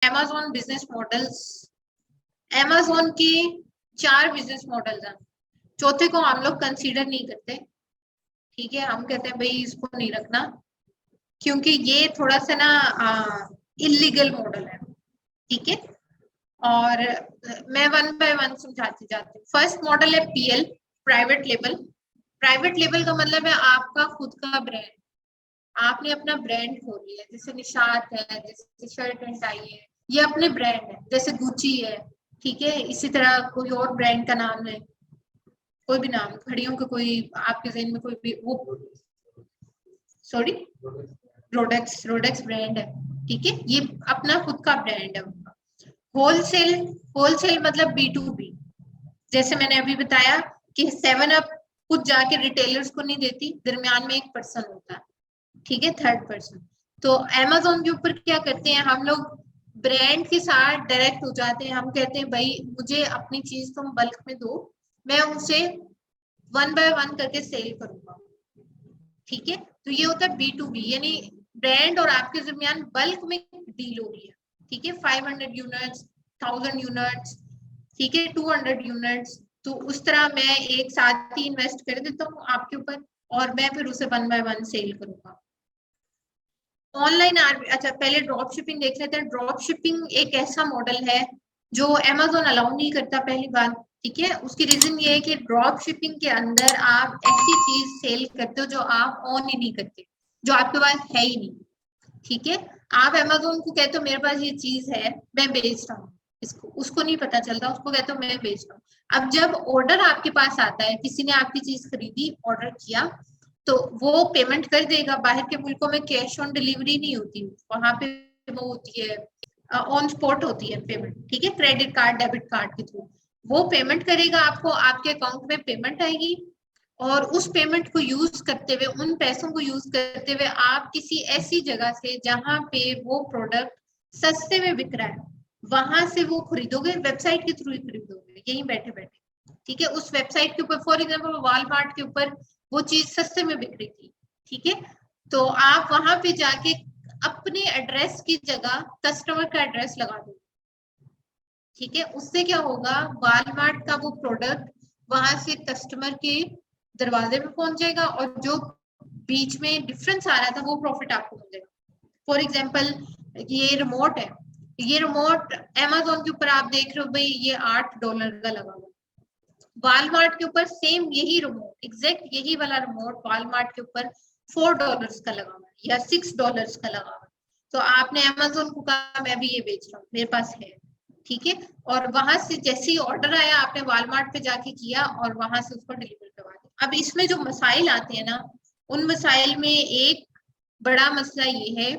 amazon business models. amazon के 4 business models हैं, चौथे को हम लोग कंसीडर नहीं करते, ठीक है। हम कहते हैं भाई इसको नहीं रखना, क्योंकि ये थोड़ा सा ना इलीगल मॉडल है, ठीक है। और मैं वन बाय वन समझाती जाती हूँ। फर्स्ट मॉडल है PL, private label. Private label का मतलब है आपका खुद का ब्रांड, आपने अपना ब्रांड खोल लिया, जैसे निशात है, जैसे शर्ट एंड टाई है, ये अपने ब्रांड है, जैसे गुची है, ठीक है। इसी तरह कोई और ब्रांड का नाम है, कोई भी नाम, घड़ियों का कोई आपके जहन में कोई भी, वो सॉरी रोडेक्स, रोडेक्स ब्रांड है, ठीक है। ये अपना खुद का ब्रांड है उनका। होलसेल, होलसेल मतलब B2B, जैसे मैंने अभी बताया कि 7 अप खुद जाके रिटेलर्स को नहीं देती, दरमियान में एक पर्सन होता है, ठीक है, थर्ड पर्सन। तो अमेज़न के ऊपर क्या करते हैं हम लोग, ब्रांड के साथ डायरेक्ट हो जाते हैं। हम कहते हैं भाई मुझे अपनी चीज तुम बल्क में दो, मैं उसे 1 बाय 1 करके सेल करूंगा, ठीक है। तो ये होता है B2B, यानी ब्रांड और आपके दरमियान बल्क में डील हो रही है, ठीक है। 500 यूनिट्स, 1000 यूनिट्स, ठीक है, 200 यूनिट्स। तो उस तरह मैं एक साथ ही इन्वेस्ट कर देता हूँ आपके ऊपर, और मैं फिर उसे 1 बाय 1 सेल करूंगा। ऑनलाइन अच्छा पहले ड्रॉप शिपिंग देख लेते हैं। ड्रॉप शिपिंग एक ऐसा मॉडल है जो अमेज़न अलाउ नहीं करता, पहली बात, ठीक है। उसकी रीजन ये है कि ड्रॉप शिपिंग के अंदर आप ऐसी चीज सेल करते हो जो आप ऑन ही नहीं करते, जो आपके पास है ही नहीं, ठीक है। आप अमेज़न को कहते हो मेरे पास ये चीज है, मैं बेच रहा हूँ इसको, उसको नहीं पता चलता, उसको कहते हो मैं बेच रहा हूँ। अब जब ऑर्डर आपके पास आता है, किसी ने आपकी चीज खरीदी, ऑर्डर किया, तो वो पेमेंट कर देगा। बाहर के मुल्कों में कैश ऑन डिलीवरी नहीं होती, वहां पे वो होती है ऑन स्पॉट होती है पेमेंट, ठीक है, क्रेडिट कार्ड डेबिट कार्ड के थ्रू वो पेमेंट करेगा आपको, आपके अकाउंट में पेमेंट आएगी, और उस पेमेंट को यूज करते हुए, उन पैसों को यूज करते हुए आप किसी ऐसी जगह से जहां पे वो प्रोडक्ट सस्ते में बिक रहा है, वहां से वो खरीदोगे, वेबसाइट के थ्रू ही खरीदोगे, यहीं बैठे बैठे, ठीक है। उस वेबसाइट के ऊपर फॉर एग्जाम्पल वॉलमार्ट के ऊपर वो चीज सस्ते में बिक रही थी, ठीक है। तो आप वहां पे जाके अपने एड्रेस की जगह कस्टमर का एड्रेस लगा दो, ठीक है। उससे क्या होगा, वॉलमार्ट का वो प्रोडक्ट वहां से कस्टमर के दरवाजे पे पहुंच जाएगा, और जो बीच में डिफरेंस आ रहा था वो प्रॉफिट आपको मिल जाएगा। फॉर एग्जाम्पल ये रिमोट है, ये रिमोट अमेज़न के ऊपर आप देख रहे हो भाई ये $8 का लगा हुआ, वॉलमार्ट के ऊपर सेम यही रिमोट, एग्जैक्ट यही वाला रिमोट वॉलमार्ट के ऊपर $4 का लगा हुआ है या $6 का लगा हुआ है। तो आपने अमेज़न को कहा मैं भी ये बेच रहा हूँ, मेरे पास है, ठीक है। और वहां से जैसे ही ऑर्डर आया आपने वॉलमार्ट पे जाके किया और वहां से उसको डिलीवर करवा दिया। अब इसमें जो मसाइल आते हैं ना, उन मसाइल में एक बड़ा मसला ये है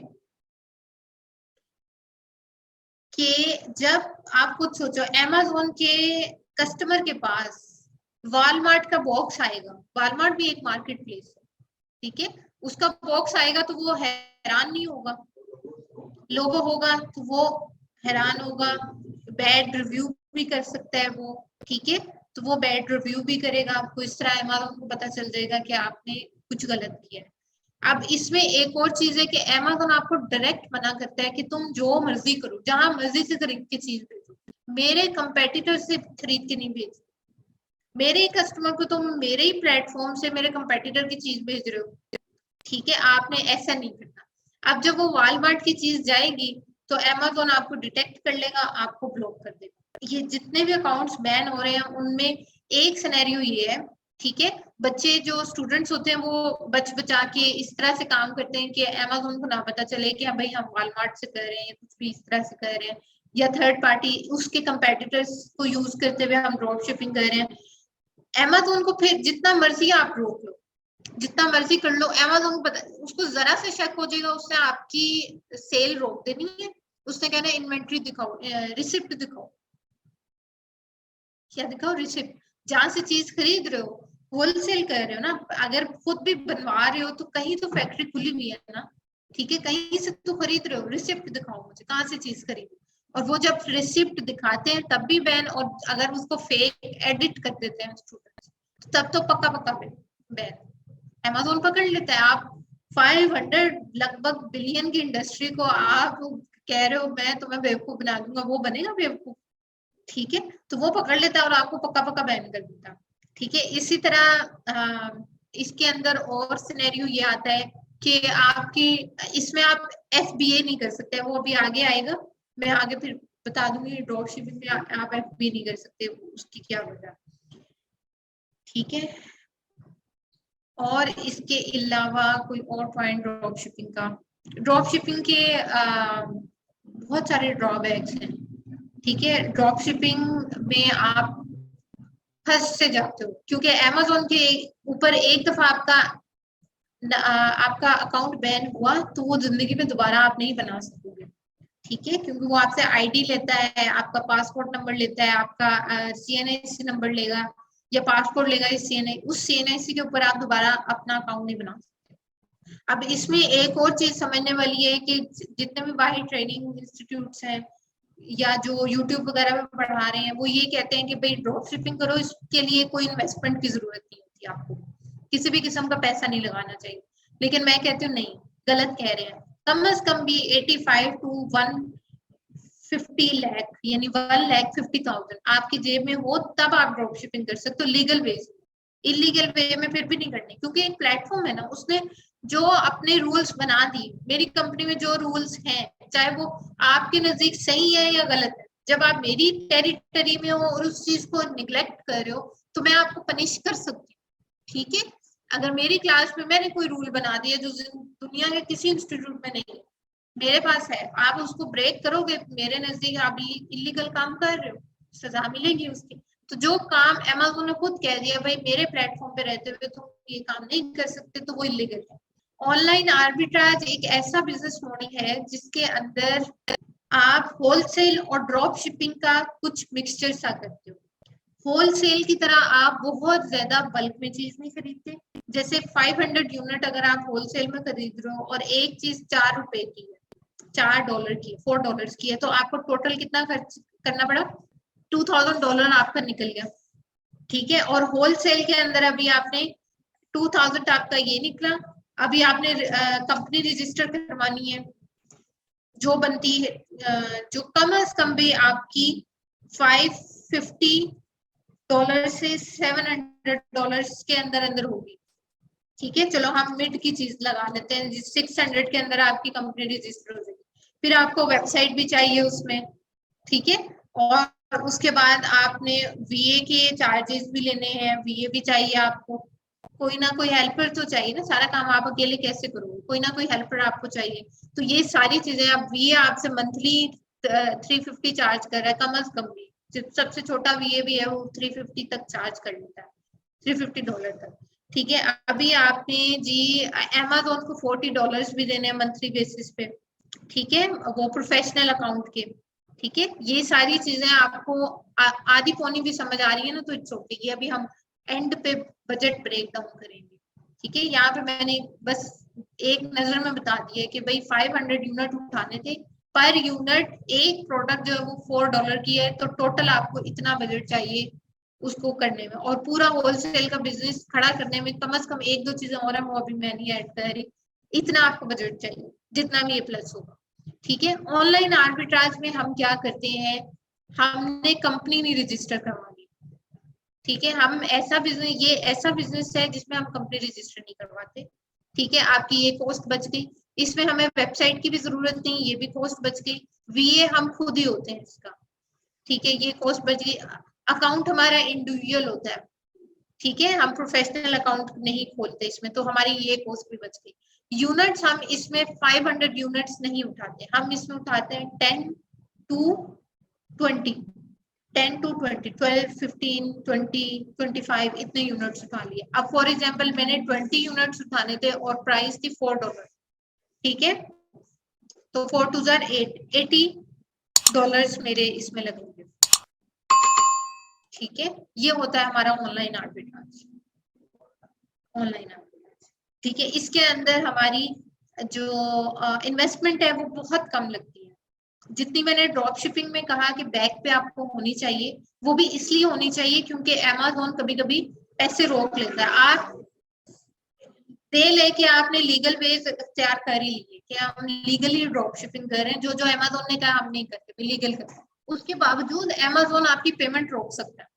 कि जब आप खुद सोचो अमेज़न के कस्टमर के पास वॉलमार्ट का बॉक्स आएगा, वॉलमार्ट भी एक मार्केट प्लेस है, ठीक है, उसका बॉक्स आएगा तो वो हैरान नहीं होगा, लोगो होगा तो वो हैरान होगा, बैड रिव्यू भी कर सकता है वो, ठीक है। तो वो बैड रिव्यू भी करेगा, आपको इस तरह अमेज़न को पता चल जाएगा कि आपने कुछ गलत किया है। अब इसमें एक और चीज है कि अमेज़न आपको डायरेक्ट मना करता है कि तुम जो मर्जी करो, जहां मर्जी से खरीद के चीज भेजो, मेरे कंपेटिटर से खरीद के नहीं भेज, मेरे कस्टमर को तुम मेरे ही प्लेटफॉर्म से मेरे कंपेटिटर की चीज भेज रहे हो, ठीक है, आपने ऐसा नहीं करना। अब जब वो वॉलमार्ट की चीज जाएगी तो अमेज़न आपको डिटेक्ट कर लेगा, आपको ब्लॉक कर देगा। ये जितने भी अकाउंट्स बैन हो रहे हैं उनमें एक सिनेरियो ये है, ठीक है। बच्चे जो स्टूडेंट्स होते हैं वो बच बचा के इस तरह से काम करते हैं कि अमेज़न को ना पता चले कि भाई हम वॉलमार्ट से कर रहे हैं, कुछ भी इस तरह से कर रहे हैं, या थर्ड पार्टी उसके कंपेटिटर्स को यूज करते हुए हम ड्रॉप शिपिंग कर रहे हैं। अमेज़न को फिर जितना मर्जी आप रोक लो, जितना मर्जी कर लो, अमेज़न को पता, उसको जरा से शक हो जाएगा, उसने आपकी सेल रोक देनी है, उसने कहना है इन्वेंट्री दिखाओ, रिसिप्ट दिखाओ, क्या दिखाओ, रिसिप्ट, जहां से चीज खरीद रहे हो, होलसेल कर रहे हो ना, अगर खुद भी बनवा रहे हो तो कहीं तो फैक्ट्री खुली हुई है ना, ठीक है, कहीं से तो खरीद रहे हो, रिसिप्ट दिखाओ मुझे कहाँ से चीज खरीदी। और वो जब रिसिप्ट दिखाते हैं तब भी बैन, और अगर उसको फेक एडिट कर देते हैं स्टूडेंट्स तब तो पक्का पक्का बैन। अमेज़न पकड़ लेता है। आप 500 लगभग बिलियन की इंडस्ट्री को आप कह रहे हो मैं तुम्हें बेवकूफ बना दूंगा, वो बनेगा बेवकूफ। ठीक है, तो वो पकड़ लेता है और आपको पक्का पक्का बैन कर देता है। ठीक है, इसी तरह इसके अंदर और सिनेरियो ये आता है कि आपकी, इसमें आप FBA नहीं कर सकते, वो अभी आगे आएगा, मैं आगे फिर बता दूंगी। ड्रॉप शिपिंग में आप FBA नहीं कर सकते, उसकी क्या वजह। ठीक है, और इसके अलावा कोई और पॉइंट ड्रॉप शिपिंग का, ड्रॉप शिपिंग के बहुत सारे ड्रॉबैक्स हैं। ठीक है, ड्रॉप शिपिंग में आप फंस से जाते हो, क्योंकि अमेजोन के ऊपर एक दफा आपका अकाउंट बैन हुआ तो वो जिंदगी में दोबारा आप नहीं बना सकोगे। ठीक है, क्योंकि वो आपसे ID लेता है, आपका पासपोर्ट नंबर लेता है, आपका CNIC नंबर लेगा या पासपोर्ट लेगा, इस CNI उस CNIC के ऊपर आप दोबारा अपना अकाउंट नहीं बना सकते। अब इसमें एक और चीज समझने वाली है कि जितने भी बाहर ट्रेनिंग इंस्टीट्यूट्स हैं या जो यूट्यूब वगैरह में पढ़ा रहे हैं, वो ये कहते हैं कि भाई ड्रॉप शिपिंग करो, इसके लिए कोई इन्वेस्टमेंट की जरूरत नहीं होती, आपको किसी भी किस्म का पैसा नहीं लगाना चाहिए। लेकिन मैं कहती हूँ नहीं, गलत कह रहे हैं। कम से कम भी 85 to 150 लाख यानी 1,50,000 आपकी जेब में हो, तब आप ड्रॉप शिपिंग कर सकते हो लीगल वे से। इलीगल वे में फिर भी नहीं करनी, क्योंकि एक प्लेटफॉर्म है ना, उसने जो अपने रूल्स बना दी, मेरी कंपनी में जो रूल्स हैं, चाहे वो आपके नजदीक सही है या गलत है, जब आप मेरी टेरिटरी में हो और उस चीज को निग्लेक्ट कर रहे हो तो मैं आपको पनिश कर सकती हूँ। ठीक है, अगर मेरी क्लास में मैंने कोई रूल बना दिया जो दुनिया के किसी इंस्टीट्यूट में नहीं है, मेरे पास है, आप उसको ब्रेक करोगे, मेरे नजदीक आप इलीगल काम कर रहे हो, सजा मिलेगी उसकी। तो जो काम अमेज़न ने खुद कह दिया भाई मेरे प्लेटफॉर्म पे रहते हुए तुम ये काम नहीं कर सकते, तो वो इलीगल है। ऑनलाइन आर्बिट्राज एक ऐसा बिजनेस मॉडल है जिसके अंदर आप होलसेल और ड्रॉप शिपिंग का कुछ मिक्सचर सा करते हो। होलसेल की तरह आप बहुत ज्यादा बल्क में चीज नहीं खरीदते, जैसे 500 यूनिट अगर आप होलसेल में खरीद रहे हो और एक चीज ₹4 की है, $4 की, $4 की है, तो आपको टोटल कितना खर्च करना पड़ा? $2,000 आपका निकल गया। ठीक है, और होलसेल के अंदर अभी आपने 2,000 आपका ये निकला। अभी आपने कंपनी रजिस्टर करवानी है, जो बनती है जो कम से कम भी आपकी $550 से $700 के अंदर अंदर होगी। ठीक है, चलो हम मिड की चीज लगा लेते हैं, 600 के अंदर आपकी कंपनी रजिस्टर हो जाएगी। फिर आपको वेबसाइट भी चाहिए उसमें। ठीक है, और उसके बाद आपने VA के चार्जेस भी लेने हैं, VA भी चाहिए आपको, कोई ना कोई हेल्पर तो चाहिए ना, सारा काम आप अकेले कैसे करोगे, कोई ना कोई हेल्पर आपको चाहिए। तो ये सारी चीजें, आप VA आपसे मंथली 350 चार्ज कर रहा है कम से कम भी, सबसे छोटा VA भी है वो 350 तक चार्ज कर लेता है, $350 तक। ठीक है, अभी आपने जी अमेज़न को $40 भी देने हैं मंथली बेसिस पे। ठीक है, वो प्रोफेशनल अकाउंट के। ठीक है, ये सारी चीजें आपको आधी पौनी भी समझ आ रही है ना, तो इट्स ओके। ये अभी हम एंड पे बजट ब्रेक डाउन करेंगे। ठीक है, यहाँ पे मैंने बस एक नजर में बता दिया कि भाई 500 यूनिट उठाने थे, पर यूनिट एक प्रोडक्ट जो है वो $4 की है, तो टोटल आपको इतना बजट चाहिए उसको करने में, और पूरा होलसेल का बिजनेस खड़ा करने में कम से कम एक दो चीजें और है, वो अभी मैं नहीं ऐड कर रही। इतना आपको बजट चाहिए, जितना भी ये प्लस होगा। ठीक है, ऑनलाइन आर्बिट्राज में हम क्या करते हैं, हमने कंपनी नहीं रजिस्टर करवानी। ठीक है, हम ऐसा बिजनेस, ये ऐसा बिजनेस है जिसमें हम कंपनी रजिस्टर नहीं करवाते। ठीक है, आपकी ये कॉस्ट बच गई, इसमें हमें वेबसाइट की भी जरूरत नहीं, ये भी कॉस्ट बच गई। VA हम खुद ही होते हैं इसका। ठीक है, ये कॉस्ट बच गई। अकाउंट हमारा इंडिविजुअल होता है। ठीक है, हम प्रोफेशनल अकाउंट नहीं खोलते इसमें, तो हमारी ये कॉस्ट भी बच गई। यूनिट्स हम इसमें 500 यूनिट्स नहीं उठाते, हम इसमें उठाते हैं 10 to 20, 10 to 20, 12, 15, 20, 25 इतने यूनिट्स उठा लिए। अब फॉर एग्जांपल मैंने 20 यूनिट्स उठाने थे और प्राइस थी $4। ठीक है, तो 4 to 8, $80 मेरे इसमें लगेंगे। ठीक है, ये होता है हमारा ऑनलाइन आर्बिट्राज। ऑनलाइन आर्बिट्राज, ठीक है, इसके अंदर हमारी जो इन्वेस्टमेंट है वो बहुत कम लगती है। जितनी मैंने ड्रॉप शिपिंग में कहा कि बैक पे आपको होनी चाहिए, वो भी इसलिए होनी चाहिए क्योंकि अमेज़न कभी कभी पैसे रोक लेता है। आप दे लेके आपने लीगल बेस तैयार कर ही लिए कि हम लीगली ड्रॉप शिपिंग कर रहे हैं, जो जो अमेजोन ने कहा हम नहीं करते, लीगल करते हैं। उसके बावजूद अमेजोन आपकी पेमेंट रोक सकता है,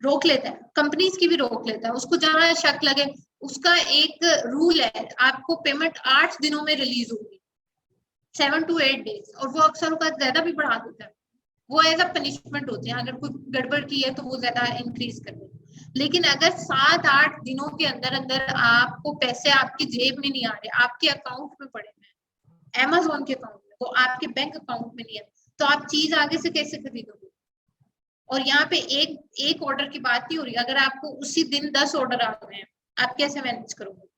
रोक लेता है, कंपनीज की भी रोक लेता है, उसको जहां शक लगे। उसका एक रूल है, आपको पेमेंट 8 दिनों में रिलीज होगी, 7 to 8 days, और वो अक्सर का ज्यादा भी बढ़ा देता है। वो एज अ पनिशमेंट होती है, अगर कोई गड़बड़ की है तो वो ज्यादा इंक्रीज कर देते हैं। लेकिन अगर 7-8 दिनों के अंदर अंदर आपको पैसे आपकी जेब में नहीं आ रहे, आपके अकाउंट में पड़े हैं, अमेजोन के अकाउंट में, वो आपके बैंक अकाउंट में नहीं है, तो आप चीज आगे से कैसे खरीदोगे? और यहाँ पे एक एक ऑर्डर की बात नहीं हो रही, अगर आपको उसी दिन 10 ऑर्डर आ गए हैं, आप कैसे मैनेज करोगे?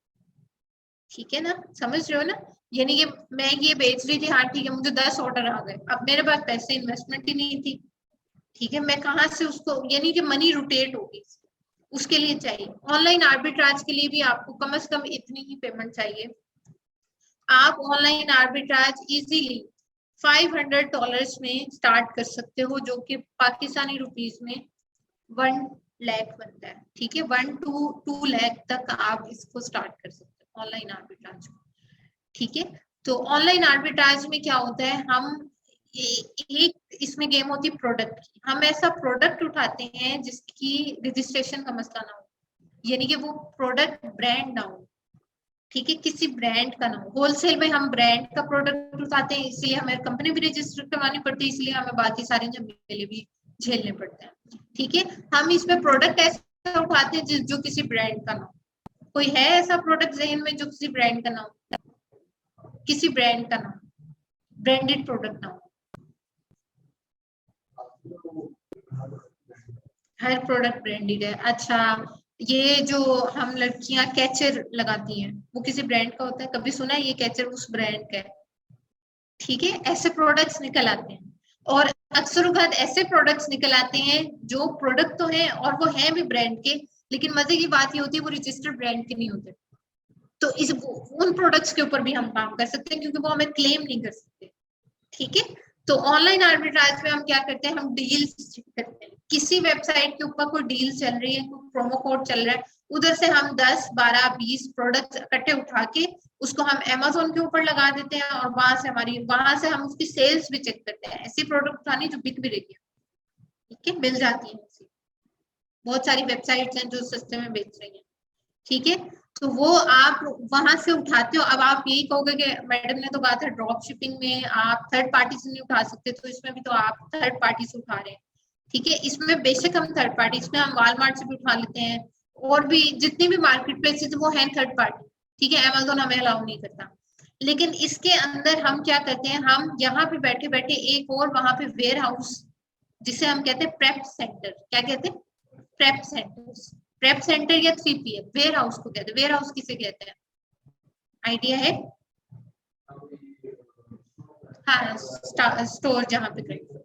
ठीक है ना, समझ रहे हो ना? यानी कि मैं ये बेच रही थी, हाँ ठीक है, मुझे 10 ऑर्डर आ गए, अब मेरे पास पैसे इन्वेस्टमेंट ही नहीं थी, ठीक है, मैं कहाँ से उसको, यानी कि मनी रोटेट होगी, उसके लिए चाहिए। ऑनलाइन आर्बिट्राज के लिए भी आपको कम से कम इतनी ही पेमेंट चाहिए। आप ऑनलाइन आर्बिट्राज इजीली $500 में स्टार्ट कर सकते हो, जो कि पाकिस्तानी रुपीज में 1 लाख बनता है, ठीक है, 1 to 2 लाख तक आप इसको स्टार्ट कर सकते हो ऑनलाइन आर्बिट्राज, ठीक है। तो ऑनलाइन आर्बिट्राज में क्या होता है, हम एक इसमें गेम होती है प्रोडक्ट की, हम ऐसा प्रोडक्ट उठाते हैं जिसकी रजिस्ट्रेशन का मसला ना हो, यानी कि वो प्रोडक्ट ब्रांड ना हो, ठीक है, किसी ब्रांड का ना हो। होलसेल में हम ब्रांड का प्रोडक्ट उठाते हैं, इसलिए हमें कंपनी भी रजिस्टर करवानी पड़ती है, इसलिए हमें बाकी सारे झमेले भी झेलने पड़ते हैं, ठीक है। हम इसमें प्रोडक्ट ऐसा उठाते हैं जो किसी ब्रांड का ना हो। कोई है ऐसा प्रोडक्ट जहन में जो किसी ब्रांड का ना हो? किसी ब्रांड का ना हो, ब्रांडेड प्रोडक्ट ना हो। हर प्रोडक्ट ब्रांडेड है, अच्छा। ये जो हम लड़कियां कैचर लगाती हैं, वो किसी ब्रांड का होता है? कभी सुना है ये कैचर उस ब्रांड का है? ठीक है, ऐसे प्रोडक्ट्स निकल आते हैं, और अक्सर वक्त ऐसे प्रोडक्ट्स निकल आते हैं जो प्रोडक्ट तो हैं और वो हैं भी ब्रांड के, लेकिन मजे की बात ये होती है वो रजिस्टर्ड ब्रांड के नहीं होते। तो इस उन प्रोडक्ट्स के ऊपर भी हम काम कर सकते हैं, क्योंकि वो हमें क्लेम नहीं कर सकते, ठीक है। तो ऑनलाइन आर्बिट्राज में हम क्या करते हैं, हम डील्स करते हैं, किसी वेबसाइट के ऊपर कोई डील चल रही है, कोई प्रोमो कोड चल रहा है, उधर से हम 10, 12, 20 प्रोडक्ट्स इकट्ठे उठा के उसको हम अमेजोन के ऊपर लगा देते हैं, और वहां से हम उसकी सेल्स भी चेक करते हैं, ऐसी प्रोडक्ट उठानी जो बिक भी रही है, ठीक है, मिल जाती है। बहुत सारी वेबसाइट्स हैं जो सस्ते में बेच रही हैं, ठीक है। तो वो आप वहां से उठाते हो। अब आप यही कहोगे कि मैडम ने तो कहा था ड्रॉप शिपिंग में आप थर्ड पार्टी से नहीं उठा सकते, तो इसमें भी तो आप थर्ड पार्टी से उठा रहे हैं, ठीक है। इसमें बेशक हम थर्ड पार्टी, इसमें हम वॉलमार्ट से भी उठा लेते हैं, और भी जितनी भी मार्केट प्लेसेस वो है थर्ड पार्टी, ठीक है, अमेजोन हमें अलाउ नहीं करता। लेकिन इसके अंदर हम क्या करते हैं, हम यहाँ पे बैठे बैठे एक और वहां पे वेयर हाउस, जिसे हम कहते हैं प्रेप सेंटर, क्या कहते हैं, प्रेप सेंटर, प्रेप सेंटर या 3PF, वेयर हाउस को कहते हैं। वेयर हाउस किसे कहते हैं, आइडिया है? हाँ, स्टोर जहाँ पे करते,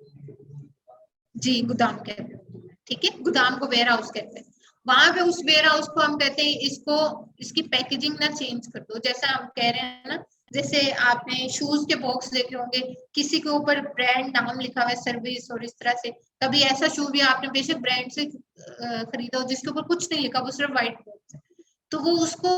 जी गोदाम कहते हैं, ठीक है, गोदाम को वेयर हाउस कहते हैं। वहां पे उस वेयर हाउस को हम कहते हैं, इसको इसकी पैकेजिंग ना चेंज कर दो, जैसा हम कह रहे हैं ना, जैसे आपने शूज के बॉक्स देखे होंगे, किसी के ऊपर ब्रांड नाम लिखा हुआ है, सर्विस, और इस तरह से कभी ऐसा शू भी आपने बेशक ब्रांड से खरीदा हो जिसके ऊपर कुछ नहीं लिखा, वो सिर्फ व्हाइट बॉक्स है, तो वो उसको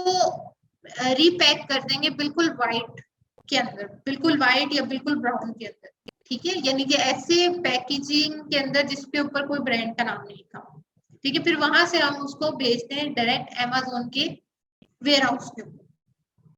रीपैक कर देंगे बिल्कुल व्हाइट के अंदर, बिल्कुल व्हाइट या बिल्कुल ब्राउन के अंदर, ठीक है, यानी कि ऐसे पैकेजिंग के अंदर जिसके ऊपर कोई ब्रांड का नाम नहीं लिखा, ठीक है। फिर वहां से हम उसको भेजते हैं डायरेक्ट अमेजोन के वेयर हाउस के ऊपर,